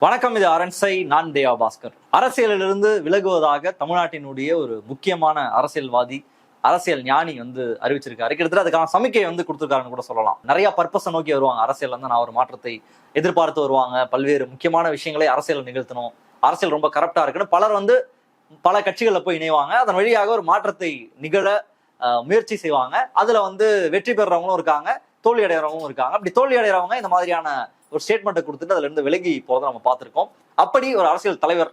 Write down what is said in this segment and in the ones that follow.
வணக்கம், இது அரண்சை. நான் தேவா பாஸ்கர். அரசியலிலிருந்து விலகுவதாக தமிழ்நாட்டினுடைய ஒரு முக்கியமான அரசியல்வாதி, அரசியல் ஞானி அறிவிச்சிருக்காரு. கிட்டத்தட்ட அதுக்கான சமிக்கை கொடுத்திருக்காருன்னு கூட சொல்லலாம். நிறைய பர்பஸை நோக்கி வருவாங்க. அரசியல் நான் ஒரு மாற்றத்தை எதிர்பார்த்து வருவாங்க. பல்வேறு முக்கியமான விஷயங்களை அரசியல் நிகழ்த்தணும், அரசியல் ரொம்ப கரப்டா இருக்குன்னு பலர் பல கட்சிகளில் போய் இணைவாங்க. அதன் வழியாக ஒரு மாற்றத்தை நிகழ முயற்சி செய்வாங்க. அதுல வெற்றி பெறுறவங்களும் இருக்காங்க, தோல்வி அடைகிறவங்களும் இருக்காங்க. அப்படி தோல்வி அடைகிறவங்க இந்த மாதிரியான ஒரு ஸ்டேட்மெண்ட்டை கொடுத்துட்டு அதுல இருந்து விலகி போறதை நம்ம பார்த்திருக்கோம். அப்படி ஒரு அரசியல் தலைவர்,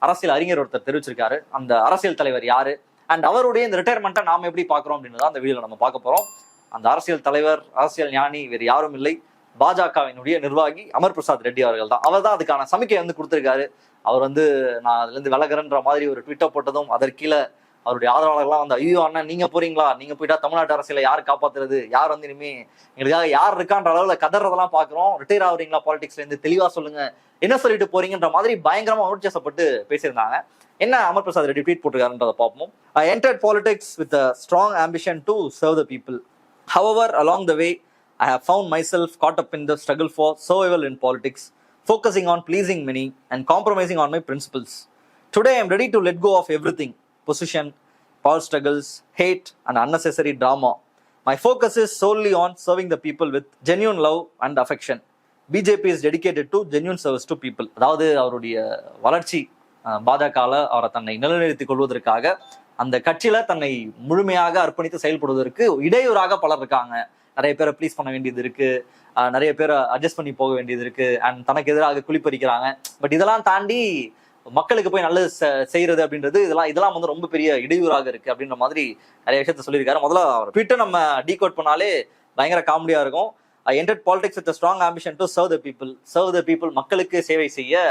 அரசியல் அறிஞர் ஒருத்தர் தெரிவிச்சிருக்காரு. அந்த அரசியல் தலைவர் யாரு அண்ட் அவருடைய இந்த ரிட்டையர்மெண்ட்டை நாம எப்படி பாக்குறோம் அப்படின்னு அந்த வீடியோல நம்ம பார்க்க போறோம். அந்த அரசியல் தலைவர், அரசியல் ஞானி வேறு யாரும் இல்லை, பாஜகவினுடைய நிர்வாகி அமர் பிரசாத் ரெட்டி அவர்கள் தான். அவர் தான் அதுக்கான சமிக்கை கொடுத்திருக்காரு. அவர் நான் அதுல இருந்து விலகிறன்ற மாதிரி ஒரு ட்விட்டர் போட்டதும் அதற்கீழ அவருடைய ஆதரவாளர்கள்லாம் ஐயோ அண்ணா நீங்க போறீங்களா, நீங்க போயிட்டா தமிழ்நாட்டு அரசியலை யார் காப்பாத்துறது, யார் இனிமே எங்களுக்காக யார் இருக்கான்ற அளவுல கதறதெல்லாம் பாக்குறோம். ரிட்டையர் ஆகுறீங்களா பாலிடிக்ஸ்ல இருந்து, தெளிவா சொல்லுங்க, என்ன சொல்லிட்டு போறீங்கன்ற மாதிரி பயங்கரமா உணர்ச்சியப்பட்டு பேசியிருந்தாங்க. என்ன அமர் பிரசாத் ரெட்டி ட்வீட் போட்டிருக்காருன்றதை பார்ப்போம். I entered politics with a strong ambition to serve the people. However, along the way, I have found myself caught up in the struggle for survival in politics, focusing on pleasing many and compromising on my principles. Today, I am ready to let go of everything: position, power struggles, hate, and unnecessary drama. My focus is solely on serving the people with genuine love and affection. BJP is dedicated to genuine service to people. அதாவது அவருடைய வளர்ச்சி, பாஜகவில் அவரை தன்னை நிலைநிறுத்திக் கொள்வதற்காக அந்த கட்சியில தன்னை முழுமையாக அர்ப்பணித்து செயல்படுவதற்கு இடையூறாக பலர் இருக்காங்க. நிறைய பேரை ப்ளீஸ் பண்ண வேண்டியது இருக்கு, நிறைய பேரை அட்ஜஸ்ட் பண்ணி போக வேண்டியது இருக்கு, அண்ட் தனக்கு எதிராக குளிப்பறிக்கிறாங்க. பட் இதெல்லாம் தாண்டி மக்களுக்கு போய் நல்லது செய்யறது அப்படின்றது இதெல்லாம் ரொம்ப பெரிய இடையூறாக இருக்கு அப்படின்ற மாதிரி நிறைய விஷயத்த சொல்லியிருக்காரு. முதல்ல அவர் ட்விட்டர் நம்ம டீகோட் பண்ணாலே பயங்கர காமெடியா இருக்கும். I entered politics with a strong ambition to serve the people. Serve the people, மக்களுக்கு சேவை செய்ய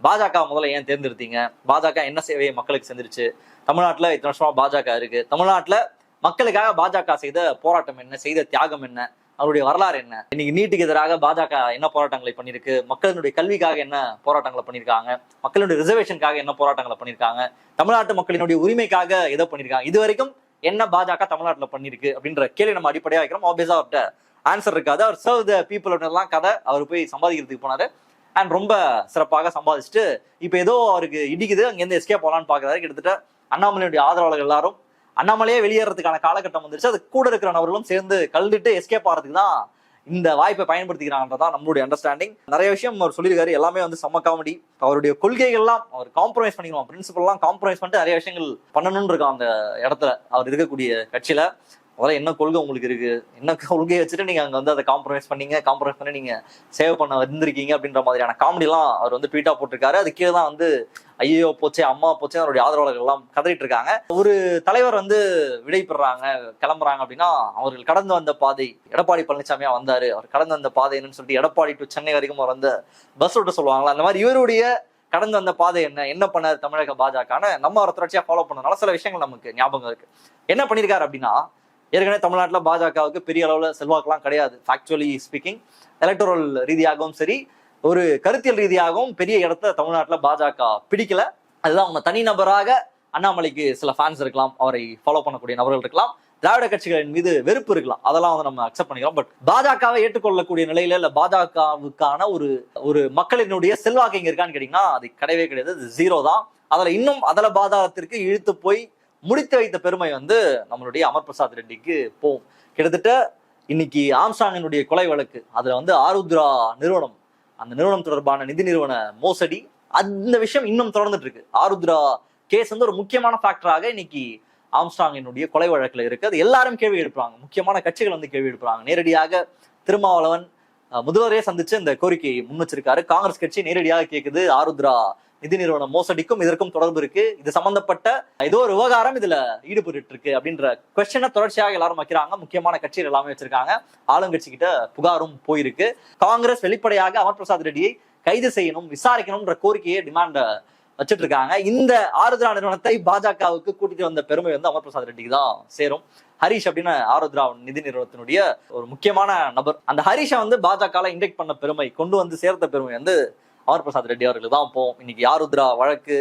பாஜக முதல்ல ஏன் தேர்ந்தெடுத்தீங்க? பாஜக என்ன சேவையை மக்களுக்கு செஞ்சிருச்சு? தமிழ்நாட்டுல இத்தனை வருஷமா பாஜக இருக்கு. தமிழ்நாட்டுல மக்களுக்காக பாஜக செய்த போராட்டம் என்ன, செய்த தியாகம் என்ன, அவருடைய வரலாறு என்ன? இன்னைக்கு நீட்டுக்கு எதிராக பாஜக என்ன போராட்டங்களை பண்ணிருக்கு, மக்களுடைய கல்விக்காக என்ன போராட்டங்களை பண்ணியிருக்காங்க, மக்களுடைய ரிசர்வேஷனுக்காக என்ன போராட்டங்களை பண்ணியிருக்காங்க, தமிழ்நாட்டு மக்களினுடைய உரிமைக்காக எதை பண்ணியிருக்காங்க, இது வரைக்கும் என்ன பாஜக தமிழ்நாட்டில் பண்ணிருக்கு அப்படின்ற கேள்வி நம்ம அடிப்படையாக வைக்கிறோம். ஆப்வியஸா அவர்கிட்ட ஆன்சர் இருக்காது. அவர் சர்வ் த பீப்புள் எல்லாம் கதை அவர் போய் சம்பாதிக்கிறதுக்கு போனாரு அண்ட் ரொம்ப சிறப்பாக சம்பாதிச்சுட்டு இப்போ ஏதோ அவருக்கு இடிக்குது, அங்கேருந்து எஸ்கே போகலான்னு பாக்குறாரு. கிட்டத்தட்ட அண்ணாமலையுடைய ஆதரவாளர்கள் எல்லாரும் அண்ணாமலையே வெளியேறதுக்கான காலகட்டம் வந்துருச்சு. அது கூட இருக்கிற நபர்களும் சேர்ந்து கழுதிட்டு எஸ்கேப் ஆகிறதுக்கு தான் இந்த வாய்ப்பை பயன்படுத்திக்கிறாங்கன்றதான் நம்மளுடைய அண்டர்ஸ்டாண்டிங். நிறைய விஷயம் அவர் சொல்லியிருக்காரு, எல்லாமே செம்ம காமெடி. அவருடைய கொள்கைகள்லாம் அவர் காம்ப்ரமைஸ் பண்ணிக்கணும், பிரின்சிபல் எல்லாம் காம்ப்ரமைஸ் பண்ணிட்டு நிறைய விஷயங்கள் பண்ணணும்னு இருக்கான் அந்த இடத்துல அவர் இருக்கக்கூடிய கட்சியில. அதெல்லாம் என்ன கொள்கை உங்களுக்கு இருக்கு, என்ன கொள்கையை வச்சுட்டு நீங்க அங்க அதை காம்ப்ரமைஸ் பண்ணி நீங்க சேவ் பண்ண வந்திருக்கீங்க அப்படின்ற மாதிரியான காமெடி எல்லாம் அவர் ட்வீட்டா போட்டிருக்காரு. அது கீழே தான் ஐயோ போச்சே, அம்மா போச்சே அவருடைய ஆதரவாளர்கள் எல்லாம் கதறிட்டு இருக்காங்க. ஒரு தலைவர் விடை பெறாங்க, கிளம்புறாங்க அப்படின்னா அவர்கள் கடந்து வந்த பாதை, எடப்பாடி பழனிசாமியா வந்தாரு, அவர் கடந்து வந்த பாதை என்னன்னு சொல்லிட்டு எடப்பாடி டு சென்னை வரைக்கும் அவர் பஸ் விட்டு சொல்லுவாங்களா, அந்த மாதிரி இவருடைய கடந்து வந்த பாதை என்ன பண்ணாரு தமிழக பாஜகன்னு நம்ம அவரை தொடர்ச்சியா ஃபாலோ பண்ணதுனால சில விஷயங்கள் நமக்கு ஞாபகம் இருக்கு. என்ன பண்ணியிருக்காரு அப்படின்னா, ஏற்கனவே தமிழ்நாட்டில் பாஜகவுக்கு பெரிய அளவுல செல்வாக்கெல்லாம் கிடையாது. ஃபேக்சுவலி ஸ்பீக்கிங், எலக்டோரல் ரீதியாகவும் சரி, ஒரு கருத்தியல் ரீதியாகவும் பெரிய இடத்த தமிழ்நாட்டில் பாஜக பிடிக்கல. அதுதான் அவங்க தனிநபராக அண்ணாமலைக்கு சில ஃபேன்ஸ் இருக்கலாம், அவரை ஃபாலோ பண்ணக்கூடிய நபர்கள் இருக்கலாம், திராவிட கட்சிகளின் மீது வெறுப்பு இருக்கலாம், அதெல்லாம் நம்ம அக்செப்ட் பண்ணிக்கலாம். பட் பாஜகவை ஏற்றுக்கொள்ளக்கூடிய நிலையில இல்ல பாஜகவுக்கான ஒரு மக்களினுடைய செல்வாக்கு இங்க இருக்கான்னு கேட்டீங்கன்னா அது கிடையவே கிடையாது. அது ஜீரோ தான். அதுல பாஜகத்திற்கு இழுத்து போய் முடித்து வைத்த பெருமை நம்மளுடைய அமர் பிரசாத் ரெட்டிக்கு போகும். கிட்டத்தட்ட இன்னைக்கு ஆம்ஸ்ட்ராங்கினுடைய கொலை வழக்கு, அதுல ஆருத்ரா நிறுவனம், அந்த நிறுவனம் தொடர்பான நிதி நிறுவன மோசடி, அந்த விஷயம் இன்னும் தொடர்ந்துட்டு இருக்கு. ஆருத்ரா கேஸ் ஒரு முக்கியமான ஃபேக்டராக இன்னைக்கு ஆம்ஸ்ட்ராங்கினுடைய கொலை வழக்குல இருக்கு. அது எல்லாரும் கேள்வி எழுப்புறாங்க, முக்கியமான கட்சிகள் கேள்வி எழுப்புறாங்க. நேரடியாக திருமாவளவன் முதல்வரே சந்திச்சு இந்த கோரிக்கையை முன் வச்சிருக்காரு. காங்கிரஸ் கட்சி நேரடியாக கேக்குது, ஆருத்ரா நிதி நிறுவன மோசடிக்கும் இதற்கும் தொடர்பு இருக்கு, இது சம்பந்தப்பட்ட ஏதோ ஒரு விவகாரம் இதுல ஈடுபட்டு இருக்கு அப்படின்ற கொஸ்டினை தொடர்ச்சியாக எல்லாரும் வைக்கிறாங்க. முக்கியமான கட்சிகள் எல்லாமே வச்சிருக்காங்க. ஆளுங்கட்சி கிட்ட புகாரும் போயிருக்கு. காங்கிரஸ் வெளிப்படையாக அமர் பிரசாத் ரெட்டியை கைது செய்யணும், விசாரிக்கணும்ன்ற கோரிக்கையை டிமாண்ட் வச்சுட்டு இருக்காங்க. இந்த ஆருத்ரா நிறுவனத்தை பாஜகவுக்கு கூட்டிட்டு வந்த பெருமை அமர் பிரசாத் ரெட்டிக்கு தான் சேரும். ஹரிஷ் அப்படின்னு ஆருத்ரா நிதி நிறுவனத்தினுடைய ஒரு முக்கியமான நபர். அந்த ஹரிஷை பாஜக இன்டெக்ட் பண்ண பெருமை, கொண்டு சேர்த்த பெருமை அமர் பிரசாத் ரெட்டி அவர்களுக்கு தான் போகும். இன்னைக்கு ஆருத்ரா வழக்கு,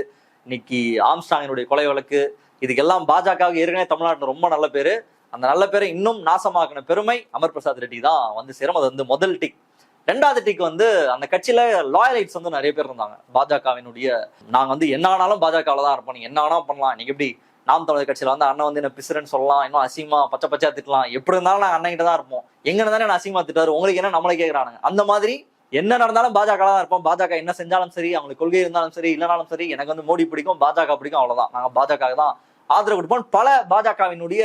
இன்னைக்கு ஆம்ஸ்ட்ராங்கினுடைய கொலை வழக்கு, இதுக்கெல்லாம் பாஜகவுக்கு ஏற்கனவே தமிழ்நாட்டில் ரொம்ப நல்ல பேரு. அந்த நல்ல பேரை இன்னும் நாசமாக்கின பெருமை அமர் பிரசாத் ரெட்டி தான் சேரும். அது முதல் டிக். ரெண்டாவது டிக் வந்து அந்த கட்சியில லாயலைட்ஸ் வந்து நிறைய பேர் இருந்தாங்க. பாஜகவினுடைய நாங்க வந்து என்ன ஆனாலும் பாஜகவில் தான் இருப்போம், நீங்க என்ன ஆனாலும் பண்ணலாம், நீங்க எப்படி நாம் தமிழர் கட்சியில வந்து அண்ணன் வந்து என்ன பிசுறன்னு சொல்லலாம், இன்னும் அசிங்கமா பச்சை பச்சையா திட்டலாம், எப்படி இருந்தாலும் நாங்க அண்ணன் கிட்ட தான் இருப்போம், எங்க இருந்தாலும் என்ன அசிங்கமா திட்டாரு, உங்களுக்கு என்ன நம்மளே கேட்கறானுங்க. அந்த மாதிரி என்ன நடந்தாலும் பாஜக தான் இருப்போம், பாஜக என்ன செஞ்சாலும் சரி, அவங்களுக்கு கொள்கை இருந்தாலும் சரி இல்லைனாலும் சரி, எனக்கு வந்து மோடி பிடிக்கும், பாஜக பிடிக்கும், அவ்வளவுதான், நாங்க பாஜக தான் ஆதரவு கொடுப்போம். பல பாஜகவினுடைய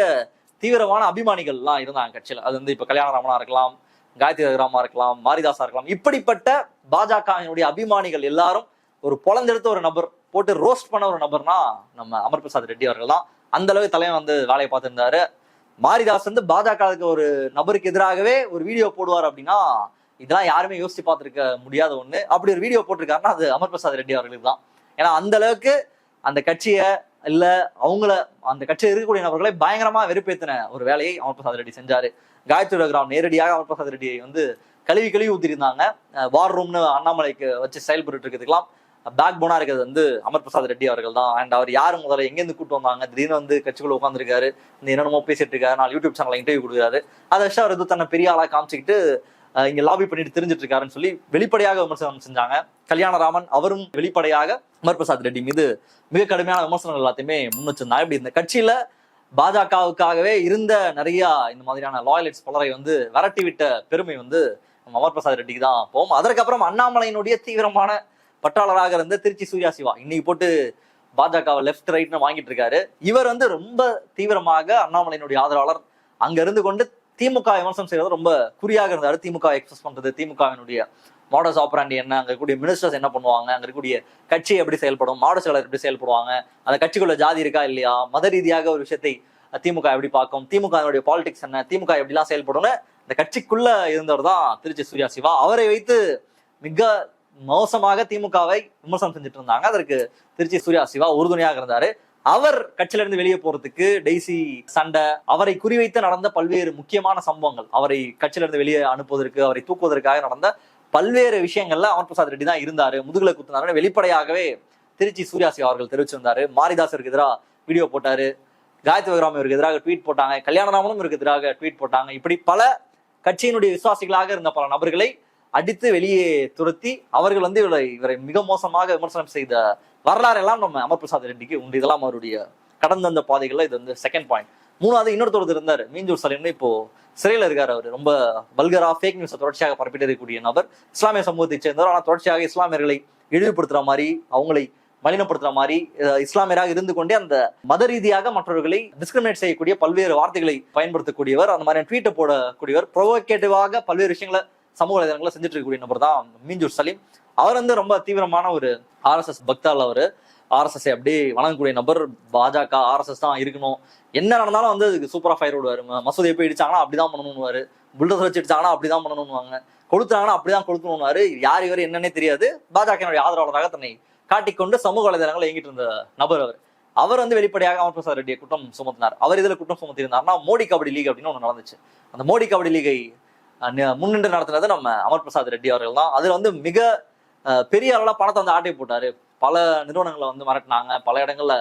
தீவிரமான அபிமானிகள் எல்லாம் இருந்தாங்க கட்சியில. அது வந்து இப்ப கல்யாணராமனா இருக்கலாம், காயத்ரி ரகுராமா இருக்கலாம், மாரிதாசா இருக்கலாம். இப்படிப்பட்ட பாஜகவினுடைய அபிமானிகள் எல்லாரும் ஒரு பொலந்தெடுத்த ஒரு நபர் போட்டு ரோஸ்ட் பண்ண ஒரு நபர்னா நம்ம அமர் பிரசாத் ரெட்டி அவர்கள் தான். அந்த அளவுக்கு தலைவன் வந்து வேலையை பார்த்திருந்தாரு. மாரிதாஸ் வந்து பாஜகவுக்கு ஒரு நபருக்கு எதிராகவே ஒரு வீடியோ போடுவார் அப்படின்னா இதெல்லாம் யாருமே யோசிச்சு பார்த்திருக்க முடியாத ஒண்ணு. அப்படி ஒரு வீடியோ போட்டிருக்காருன்னா அது அமர் பிரசாத் ரெட்டி அவர்களுக்கு தான். ஏன்னா அந்த அளவுக்கு அந்த கட்சியை இல்ல அவங்கள அந்த கட்சியில் இருக்கக்கூடிய நபர்களை பயங்கரமா வெறுப்பேத்தின ஒரு வேலையை அமர் பிரசாத் ரெட்டி செஞ்சாரு. காயத்ரி ரகுராம் நேரடியாக அமர் பிரசாத் ரெட்டியை வந்து கழுவி ஊத்திருந்தாங்க. வார் ரூம்னு அண்ணாமலைக்கு வச்சு செயல்பட்டு இருக்கிறதுக்கெல்லாம் பேக் போனா இருக்கிறது வந்து அமர் பிரசாத் ரெட்டி அவர்கள் தான். அண்ட் அவர் யாரு முதல்ல எங்கேருந்து கூட்டு வந்தாங்க, திடீர்னு வந்து கட்சிக்குள்ள உட்காந்துருக்காரு, இந்த என்னென்னமோ பேசிட்டு இருக்காரு, நான் யூடியூப் சேனல்ல இன்டர்வியூ கொடுக்குறாரு, அதை வச்சு அவர் தன்னை பெரிய ஆளா காமிச்சிக்கிட்டு இங்க லாபி பண்ணிட்டு தெரிஞ்சிட்டு இருக்காருன்னு சொல்லி வெளிப்படையாக விமர்சனம் செஞ்சாங்க. கல்யாணராமன் அவரும் வெளிப்படையாக அமர் பிரசாத் ரெட்டி மீது மிக கடுமையான விமர்சனங்கள் எல்லாத்தையுமே முன் வச்சிருந்தாங்க. இப்படி இந்த கட்சியில பாஜகவுக்காகவே இருந்த நிறைய இந்த மாதிரியான லாயலிஸ்ட் பலரை வந்து விரட்டி விட்ட பெருமை வந்து அமர் பிரசாத் ரெட்டிக்கு தான் போகும். அதற்கப்புறம் அண்ணாமலையினுடைய தீவிரமான பற்றாளராக இருந்த திருச்சி சூர்யா சிவா இன்னைக்கு போட்டு பாஜகவை லெப்ட் ரைட்னு வாங்கிட்டு இருக்காரு. இவர் வந்து ரொம்ப தீவிரமாக அண்ணாமலையினுடைய ஆதரவாளர். அங்க இருந்து கொண்டு திமுக விமர்சனம் செய்யறது ரொம்ப குறியாக இருந்தாரு. திமுக எக்ஸ்பிரஸ் பண்றது, திமுகவினுடைய மாடல்ஸ் ஆப்பராண்டி என்ன, அங்க இருக்கக்கூடிய மினிஸ்டர்ஸ் என்ன பண்ணுவாங்க, அங்க இருக்கக்கூடிய கட்சி எப்படி செயல்படும், மாவட்ட செயலர் எப்படி செயல்படுவாங்க, அந்த கட்சிக்குள்ள ஜாதி இருக்கா இல்லையா, மத ரீதியாக ஒரு விஷயத்தை திமுக எப்படி பார்க்கும், திமுக பாலிடிக்ஸ் என்ன, திமுக எப்படிலாம் செயல்படும்னு இந்த கட்சிக்குள்ள இருந்தவர் தான் திருச்சி சூர்யா சிவா. அவரை வைத்து மிக மோசமாக திமுகவை விமர்சனம் செஞ்சுட்டு இருந்தாங்க. அதற்கு திருச்சி சூர்யா சிவா உறுதுணையாக இருந்தாரு. அவர் கட்சியில இருந்து வெளியே போறதுக்கு டெய்சி சண்டை, அவரை குறிவைத்து நடந்த பல்வேறு முக்கியமான சம்பவங்கள், அவரை கட்சியில இருந்து வெளியே அனுப்புவதற்கு, அவரை தூக்குவதற்காக நடந்த பல்வேறு விஷயங்கள்ல அமர் பிரசாத் ரெட்டி தான் இருந்தாரு, முதுகுல குத்துனாரு வெளிப்படையாகவே திருச்சி சூர்யா சிவா அவர்கள் தெரிவிச்சிருந்தாரு. மாரிதாசருக்கு எதிராக வீடியோ போட்டாரு, காயத்ரி ரகுராம் இவருக்கு எதிராக ட்வீட் போட்டாங்க, கல்யாணராமனும் இவருக்கு எதிராக ட்வீட் போட்டாங்க. இப்படி பல கட்சியினுடைய விசுவாசிகளாக இருந்த பல நபர்களை அடித்து வெளியே துரத்தி அவர்கள் வந்து இவரை மிக மோசமாக விமர்சனம் செய்த வரலாறு எல்லாம் நம்ம அமர் பிரசாத் ரெட்டிக்கு உண்டு. இதெல்லாம் அவருடைய கடந்த அந்த பாதைகள்ல இது வந்து செகண்ட் பாயிண்ட். மூணாவது இன்னொருத்தர் இருந்தாரு மீஞ்சூர் சலீம்னு, இப்போ சிறையில் இருக்காரு. அவர் ரொம்ப வல்கரா ஃபேக் நியூஸை தொடர்ச்சியாக பரப்பிட்டு இருக்கக்கூடிய நபர், இஸ்லாமிய சமூகத்தை சேர்ந்தவர். ஆனால் தொடர்ச்சியாக இஸ்லாமியர்களை இழிவுபடுத்துற மாதிரி, அவங்களை மலினப்படுத்துற மாதிரி, இஸ்லாமியராக இருந்து கொண்டே அந்த மத ரீதியாக மற்றவர்களை டிஸ்கிரிமினேட் செய்யக்கூடிய பல்வேறு வார்த்தைகளை பயன்படுத்தக்கூடியவர், அந்த மாதிரி ட்வீட்டை போடக்கூடியவர், ப்ரொவோகேட்டிவாக பல்வேறு விஷயங்களை சமூக வலைதளங்களை செஞ்சுட்டு இருக்கக்கூடிய நபர் தான் மீஞ்சூர் சலீம். அவர் வந்து ரொம்ப தீவிரமான ஒரு ஆர்எஸ்எஸ் பக்தால். அவரு ஆர்எஸ்எஸ் அப்படியே வணங்கக்கூடிய நபர். பாஜக ஆர்எஸ்எஸ் தான் இருக்கணும், என்ன நடந்தாலும் வந்து அதுக்கு சூப்பரா ஃபயர் விடுவாரு. மசூதியை போய் இடிச்சாங்கன்னா அப்படிதான் பண்ணணும்னுவாரு, புல்டோசர் வச்சு இடிச்சாங்கன்னா அப்படிதான் பண்ணணும்னுவாங்க, கொளுத்துறாங்கன்னா அப்படிதான் கொளுத்தணும்னுவாரு. யார் இவர் என்னன்னே தெரியாது, பாஜகனுடைய ஆதரவாளராக தன்னை காட்டிக்கொண்டு சமூக வலைதளங்களை இயங்கிட்டு இருந்த நபர் அவர். அவர் வந்து வெளிப்படையாக அமர் பிரசாத் ரெட்டியை குற்றம் சுமத்தினார். அவர் இதுல குற்றம் சுமத்தி இருந்தார்னா மோடி கபடி லீக் அப்படின்னு ஒண்ணு நடந்துச்சு. அந்த மோடி கபடி லீகை முன்னின்று நடத்தினது நம்ம அமர் பிரசாத் ரெட்டி அவர்கள் தான். அதுல வந்து மிக பெரிய அளவுல பணத்தை வந்து ஆட்டை போட்டாரு. பல நிறுவனங்களை வந்து மிரட்டினாங்க, பல இடங்கள்ல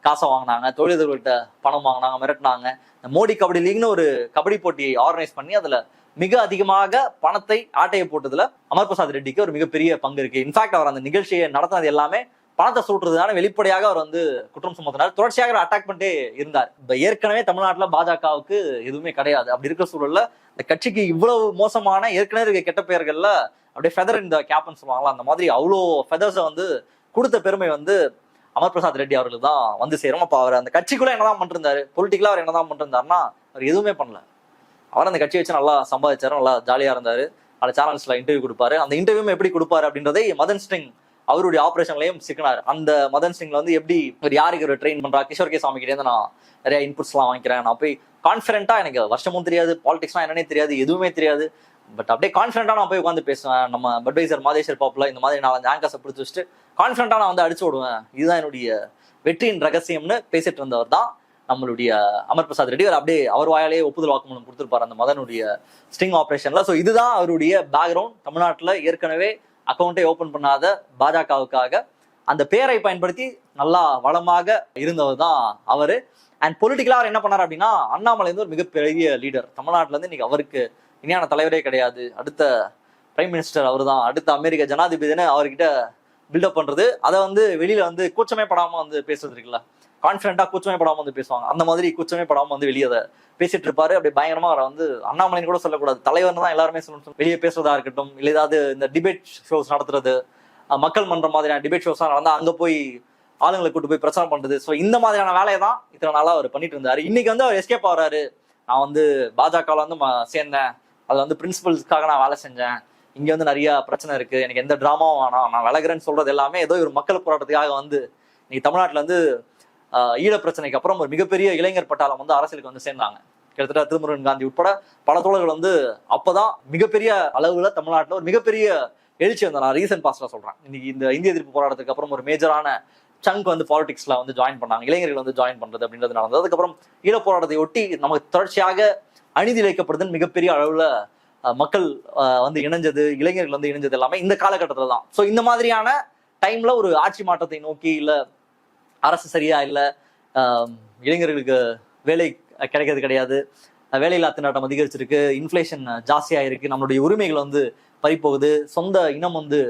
காசை வாங்கினாங்க, தொழிலதிபர்கள்ட்ட பணம் வாங்கினாங்க, மிரட்டினாங்க. மோடி கபடி லீக்னு ஒரு கபடி போட்டியை ஆர்கனைஸ் பண்ணி அதுல மிக அதிகமாக பணத்தை ஆட்டையை போட்டதுல அமர் பிரசாத் ரெட்டிக்கு ஒரு மிகப்பெரிய பங்கு இருக்கு. இன்ஃபேக்ட் அவர் அந்த நிகழ்ச்சியை நடத்தினது எல்லாமே பணத்தை சூட்டுறதுனால வெளிப்படையாக அவர் வந்து குற்றம் சுமத்தினார். தொடர்ச்சியாக அட்டாக் பண்ணிட்டே இருந்தார். இப்ப ஏற்கனவே தமிழ்நாட்டுல பாஜகவுக்கு எதுவுமே கிடையாது. அப்படி இருக்கிற சூழல்ல இந்த கட்சிக்கு இவ்வளவு மோசமான ஏற்கனவே இருக்க கெட்ட பெயர்கள்ல அப்படியே ஃபெதர் இந்த கேப்னு சொல்லுவாங்களா, அந்த மாதிரி அவ்வளோ ஃபெதர்ஸை வந்து கொடுத்த பெருமை வந்து அமர் பிரசாத் ரெட்டி அவர்களுக்கு தான் வந்து சேரும். அப்ப அவர் அந்த கட்சிக்குள்ள என்னதான் பண்ணிருந்தாரு, பொலிட்டிக்கலா அவர் என்னதான் பண்ணிருந்தாருன்னா அவர் எதுவுமே பண்ணல. அவர் அந்த கட்சியை வச்சு நல்லா சம்பாதிச்சாரு, நல்லா ஜாலியா இருந்தாரு. அந்த சேனல்ஸ்ல இன்டர்வியூ கொடுப்பாரு. அந்த இன்டர்வியூ எப்படி கொடுப்பாரு அப்படின்றதை மதன் ஸ்டிங் அவருடைய ஆபரேஷன்லயும் சிக்கினார். அந்த மதன் சிங்ல வந்து எப்படி ஒரு யாருக்கு ஒரு ட்ரெயின் பண்றா, கிஷோர் கே சாமி கிட்டே இருந்து நான் நிறைய இன்புட்ஸ் எல்லாம் வாங்கிக்கிறேன், நான் போய் கான்பிடென்ட்டா, எனக்கு வருஷமும் தெரியாது, பாலிடிக்ஸ்லாம் என்னன்னே தெரியாது, எதுவுமே தெரியாது, பட் அப்படியே கான்பிடென்ட்டா நான் போய் உட்காந்து பேசுவேன். நம்ம பட்வைசர் மாதேஸ்வர் பாப்புல இந்த மாதிரி 4-5 ஆங்கர்ஸை பிடிச்சி வச்சுட்டு கான்பிடென்ட்டா நான் வந்து அடிச்சு விடுவேன், இதுதான் என்னுடைய வெற்றியின் ரகசியம்னு பேசிட்டு இருந்தவர் தான் நம்மளுடைய அமர் பிரசாத் ரெட்டி. அவர் அப்படியே அவர் வாயாலேயே ஒப்புதல் வாக்குமூலம் கொடுத்திருப்பாரு அந்த மதனுடைய ஸ்டிங் ஆபரேஷன்ல. ஸோ இதுதான் அவருடைய பேக்ரவுண்ட். தமிழ்நாட்டில் ஏற்கனவே அக்கௌண்ட்டை ஓபன் பண்ணாத பாஜகவுக்காக அந்த பேரை பயன்படுத்தி நல்லா வளமாக இருந்தவர் தான் அவரு. அண்ட் பொலிட்டிக்கலா அவர் என்ன பண்ணார் அப்படின்னா, அண்ணாமலை வந்து ஒரு மிகப்பெரிய லீடர் தமிழ்நாட்டுல இருந்து. இன்னைக்கு அவருக்கு இணையான தலைவரே கிடையாது. அடுத்த பிரைம் மினிஸ்டர் அவர் தான், அடுத்த அமெரிக்க ஜனாதிபதினு அவர்கிட்ட பில்டப் பண்றது, அதை வந்து வெளியில வந்து கூச்சமே படாம வந்து பேசுறது இருக்குல்ல, கான்ஃபிடென்ட்டா கூச்சமே படாம வந்து பேசுவாங்க. அந்த மாதிரி கூச்சமே படாம வந்து வெளியே அதை பேசிட்டு இருப்பாரு. அப்படி பயங்கரமா அவரை வந்து அண்ணாமலைன்னு கூட சொல்லக்கூடாது, தலைவர்னு தான் எல்லாருமே சொல்லணும். வெளியே பேசுறதா இருக்கட்டும், இல்லை ஏதாவது இந்த டிபேட் ஷோஸ் நடத்துறது, மக்கள் மன்ற மாதிரியான டிபேட் ஷோஸ் நடந்தா அங்க போய் ஆளுங்களை கூட்டு போய் பிரச்சாரம் பண்றது. ஸோ இந்த மாதிரியான வேலையை தான் இத்தனை நாளா அவர் பண்ணிட்டு இருந்தாரு. இன்னைக்கு வந்து அவர் எஸ்கேப் ஆகிறாரு. நான் வந்து பாஜகவில் வந்து சேர்ந்தேன், அது வந்து பிரின்சிபல்ஸ்க்காக நான் வேலை செஞ்சேன், இங்க வந்து நிறைய பிரச்சனை இருக்கு, எனக்கு எந்த டிராமாவும் வேணாம், நான் விலகிறேன்னு சொல்றது எல்லாமே ஏதோ ஒரு மக்கள் போராட்டத்துக்காக வந்து இன்னைக்கு தமிழ்நாட்டில் வந்து ஈழ பிரச்சனைக்கு அப்புறம் ஒரு மிகப்பெரிய இளைஞர் பட்டாளம் வந்து அரசியலுக்கு வந்து சேர்ந்தாங்க. கிட்டத்தட்ட திருமுருகன் காந்தி உட்பட பல தோழர்கள் வந்து அப்பதான் மிகப்பெரிய அளவுல தமிழ்நாட்டில் ஒரு மிகப்பெரிய எழுச்சி வந்து, நான் ரீசன்ட் பாஸ்ட்ல சொல்றேன். இன்னைக்கு இந்த இந்திய எதிர்ப்பு போராட்டத்துக்கு அப்புறம் ஒரு மேஜரான சங்க் வந்து பாலிடிக்ஸ்ல வந்து ஜாயின் பண்ணாங்க, இளைஞர்கள் வந்து ஜாயின் பண்றது அப்படின்றது நடந்தது. அதுக்கப்புறம் ஈழ போராட்டத்தை ஒட்டி நமக்கு தொடர்ச்சியாக அநீதி இழைக்கப்படுதுன்னு மிகப்பெரிய அளவுல மக்கள் வந்து இணைஞ்சது, இளைஞர்கள் வந்து இணைஞ்சது எல்லாமே இந்த காலகட்டத்துல தான். ஸோ இந்த மாதிரியான டைம்ல ஒரு ஆட்சி மாற்றத்தை நோக்கி, இல்ல அரசு சரியா இல்ல, இளைஞர்களுக்கு வேலை கிடைக்கிறது கிடையாது, வேலையில்லா திண்டாட்டம் அதிகரிச்சிருக்கு, இன்ஃபிளேஷன் ஜாஸ்தியா இருக்கு, நம்மளுடைய உரிமைகள் வந்து பறிப்போகுது, சொந்த இனம் வந்து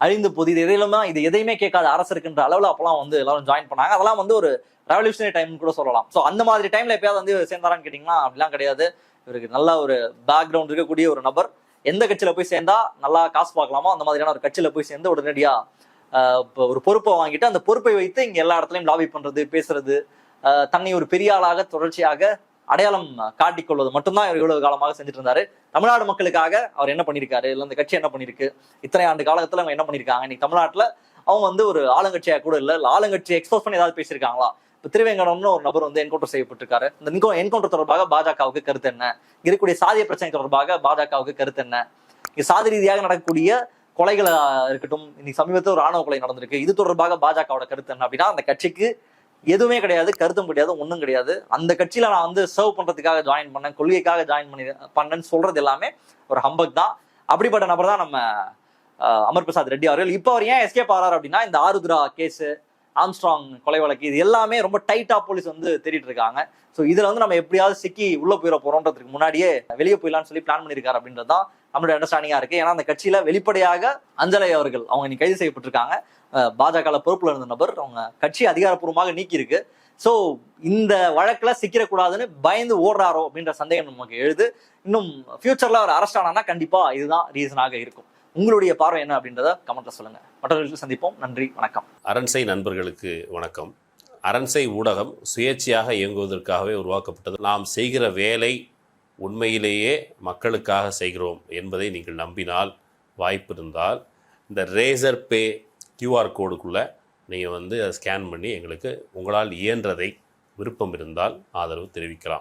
அழிந்து போகுது, இது எதையுமே கேட்காத அரசு இருக்குன்ற அளவுல அப்பெல்லாம் வந்து எல்லாரும் ஜாயின் பண்ணாங்க. அதெல்லாம் வந்து ஒரு ரெவல்யூஷனரி டைம் கூட சொல்லலாம். ஸோ அந்த மாதிரி டைம்ல எப்பயாவது வந்து சேர்ந்தாரான்னு கேட்டீங்கன்னா அப்படிலாம் கிடையாது. இவருக்கு நல்ல ஒரு பேக்ரவுண்ட் இருக்கக்கூடிய ஒரு நபர். எந்த கட்சியில போய் சேர்ந்தா நல்லா காசு பார்க்கலாமோ அந்த மாதிரியான ஒரு கட்சியில போய் சேர்ந்து உடனடியா ஒரு பொறுப்பை வாங்கிட்டு அந்த பொறுப்பை வைத்து இங்க எல்லா இடத்துலயும் லாபி பண்றது, பேசுறது, தன்னை ஒரு பெரிய ஆளாக தொடர்ச்சியாக அடையாளம் காட்டிக்கொள்வது மட்டும்தான் இவர் இவ்வளவு காலமாக செஞ்சுட்டு இருந்தாரு. தமிழ்நாடு மக்களுக்காக அவர் என்ன பண்ணியிருக்காரு, இல்லை இந்த கட்சி என்ன பண்ணிருக்கு, இத்தனை ஆண்டு காலத்துல அவங்க என்ன பண்ணிருக்காங்க, இன்னைக்கு தமிழ்நாட்டுல அவங்க வந்து ஒரு ஆளுங்கட்சியா கூட இல்லை ஆளுங்கட்சியை எக்ஸ்போஸ் பண்ணி ஏதாவது பேசியிருக்காங்களா? இப்போ திருவேங்கடம்னு ஒரு நபர் வந்து என்கவுண்டர் செய்யப்பட்டிருக்காரு. இந்த என்கவுண்டர் தொடர்பாக பாஜகவுக்கு கருத்து என்ன, இருக்கக்கூடிய சாதிய பிரச்சனை தொடர்பாக பாஜகவுக்கு கருத்து என்ன, இங்க சாதி ரீதியாக நடக்கக்கூடிய கொலைகளா இருக்கட்டும், இன்னைக்கு சமீபத்தில் ஒரு ஆணவ கொலை நடந்திருக்கு, இது தொடர்பாக பாஜகவோட கருத்து என்ன அப்படின்னா அந்த கட்சிக்கு எதுவுமே கிடையாது, கருத்தும் கிடையாது, ஒன்றும் கிடையாது. அந்த கட்சியில நான் வந்து சர்வ் பண்றதுக்காக ஜாயின் பண்ணேன், கொள்கைக்காக ஜாயின் பண்ணேன்னு சொல்றது எல்லாமே ஒரு ஹம்பக் தான். அப்படிப்பட்ட நபர் தான் நம்ம அமர் பிரசாத் ரெட்டி அவர்கள். இப்போ அவர் ஏன் எஸ்கேப் ஆறாரு அப்படின்னா இந்த ஆருத்ரா கேஸ், ஆம்ஸ்ட்ராங் கொலை வழக்கு, இது எல்லாமே ரொம்ப டைட்டா போலீஸ் வந்து தேடிட்டு இருக்காங்க. ஸோ இதுல வந்து நம்ம எப்படியாவது சிக்கி உள்ள போயிட போறோன்றதுக்கு முன்னாடியே வெளியே போயிடலாம்னு சொல்லி பிளான் பண்ணியிருக்காரு அப்படின்றது தான் நம்மளுடைய அண்டர்ஸ்டாண்டிங்கா இருக்கு. ஏன்னா அந்த கட்சியில வெளிப்படையாக அஞ்சலை அவர்கள் அவங்க இன்னைக்கு கைது செய்யப்பட்டிருக்காங்க. பாஜக பொறுப்புல இருந்த நபர், அவங்க கட்சி அதிகாரப்பூர்வமாக நீக்கி இருக்கு. ஸோ இந்த வழக்குல சிக்கிடக்கூடாதுன்னு பயந்து ஓடுறாரோ அப்படின்ற சந்தேகம் நமக்கு எழுது. இன்னும் ஃபியூச்சர்ல அவர் அரெஸ்ட் ஆனா கண்டிப்பா இதுதான் ரீசனாக இருக்கும். உங்களுடைய பார்வை என்ன அப்படின்றத கமெண்ட்ல சொல்லுங்க. மற்றவர்களுக்கு சந்திப்போம். நன்றி, வணக்கம். அரண்சை நண்பர்களுக்கு வணக்கம். அரண்சை ஊடகம் சுயேட்சையாக இயங்குவதற்காகவே உருவாக்கப்பட்டது. நாம் செய்கிற வேலை உண்மையிலேயே மக்களுக்காக செய்கிறோம் என்பதை நீங்கள் நம்பினால், வாய்ப்பு இருந்தால் இந்த ரேசர் பே கியூஆர் கோடுக்குள்ளே நீங்கள் வந்து அதை ஸ்கேன் பண்ணி எங்களுக்கு உங்களால் இயன்றதை விருப்பம் இருந்தால் ஆதரவு தெரிவிக்கலாம்.